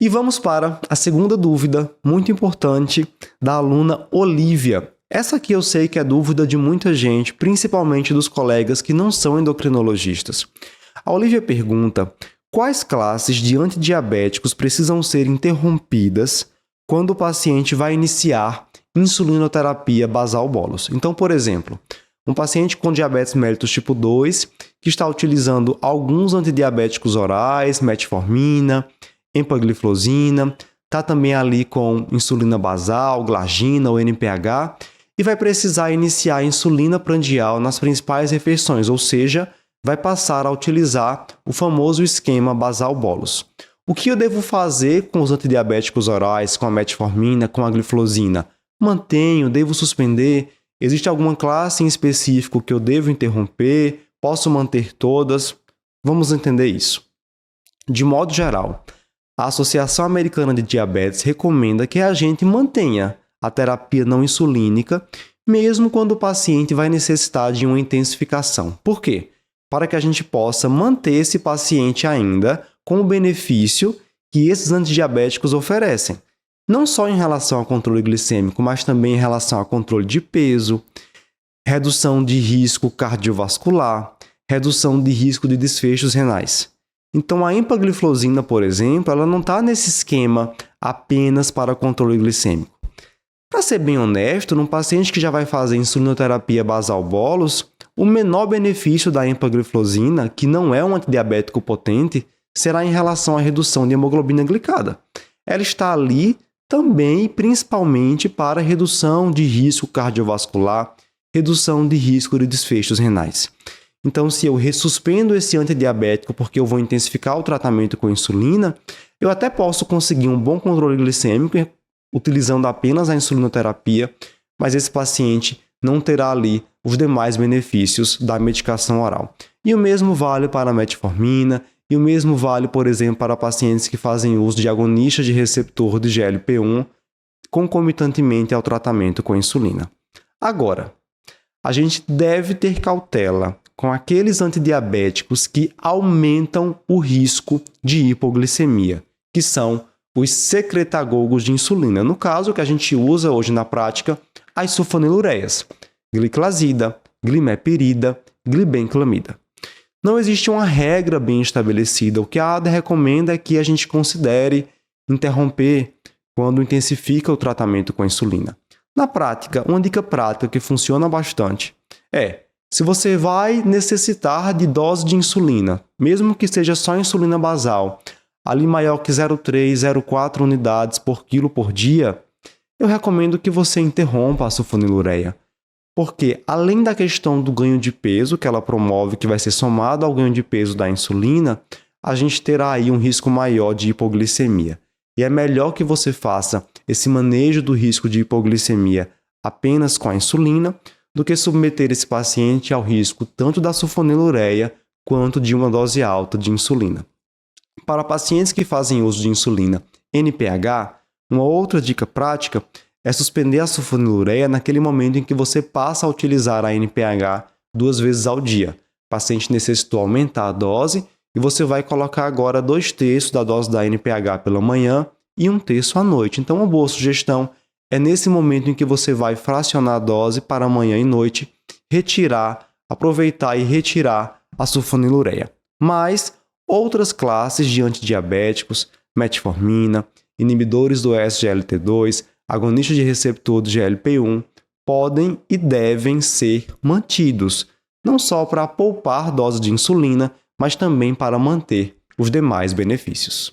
E vamos para a segunda dúvida, muito importante, da aluna Olivia. Essa aqui eu sei que é dúvida de muita gente, principalmente dos colegas que não são endocrinologistas. A Olivia pergunta: quais classes de antidiabéticos precisam ser interrompidas quando o paciente vai iniciar insulinoterapia basal bolus? Então, por exemplo, um paciente com diabetes mellitus tipo 2 que está utilizando alguns antidiabéticos orais, metformina, empagliflozina, está também ali com insulina basal, glargina ou NPH e vai precisar iniciar a insulina prandial nas principais refeições, ou seja, vai passar a utilizar o famoso esquema basal bolus. O que eu devo fazer com os antidiabéticos orais, com a metformina, com a gliflozina? Mantenho, devo suspender? Existe alguma classe em específico que eu devo interromper? Posso manter todas? Vamos entender isso. De modo geral, a Associação Americana de Diabetes recomenda que a gente mantenha a terapia não insulínica, mesmo quando o paciente vai necessitar de uma intensificação. Por quê? Para que a gente possa manter esse paciente ainda com o benefício que esses antidiabéticos oferecem. Não só em relação ao controle glicêmico, mas também em relação ao controle de peso, redução de risco cardiovascular, redução de risco de desfechos renais. Então, a empagliflozina, por exemplo, ela não está nesse esquema apenas para controle glicêmico. Para ser bem honesto, num paciente que já vai fazer insulinoterapia basal bolus, o menor benefício da empagliflozina, que não é um antidiabético potente, será em relação à redução de hemoglobina glicada. Ela está ali também, principalmente, para redução de risco cardiovascular, redução de risco de desfechos renais. Então, se eu ressuspendo esse antidiabético porque eu vou intensificar o tratamento com insulina, eu até posso conseguir um bom controle glicêmico utilizando apenas a insulinoterapia, mas esse paciente não terá ali os demais benefícios da medicação oral. E o mesmo vale para a metformina, e o mesmo vale, por exemplo, para pacientes que fazem uso de agonistas de receptor de GLP-1 concomitantemente ao tratamento com insulina. Agora, a gente deve ter cautela com aqueles antidiabéticos que aumentam o risco de hipoglicemia, que são os secretagogos de insulina. No caso, que a gente usa hoje na prática, as sulfonilureias, gliclazida, glimepirida, glibenclamida. Não existe uma regra bem estabelecida. O que a ADA recomenda é que a gente considere interromper quando intensifica o tratamento com a insulina. Na prática, uma dica prática que funciona bastante é: se você vai necessitar de dose de insulina, mesmo que seja só insulina basal, ali maior que 0,3, 0,4 unidades por quilo por dia, eu recomendo que você interrompa a sulfonilureia. Porque, além da questão do ganho de peso que ela promove, que vai ser somado ao ganho de peso da insulina, a gente terá aí um risco maior de hipoglicemia. E é melhor que você faça esse manejo do risco de hipoglicemia apenas com a insulina, do que submeter esse paciente ao risco tanto da sulfonilureia quanto de uma dose alta de insulina. Para pacientes que fazem uso de insulina NPH, uma outra dica prática é suspender a sulfonilureia naquele momento em que você passa a utilizar a NPH 2 vezes ao dia. O paciente necessitou aumentar a dose e você vai colocar agora 2/3 da dose da NPH pela manhã e 1/3 à noite. Então, uma boa sugestão é nesse momento em que você vai fracionar a dose para manhã e noite, aproveitar e retirar a sulfonilureia. Mas outras classes de antidiabéticos, metformina, inibidores do SGLT2, agonistas de receptor do GLP-1, podem e devem ser mantidos, não só para poupar dose de insulina, mas também para manter os demais benefícios.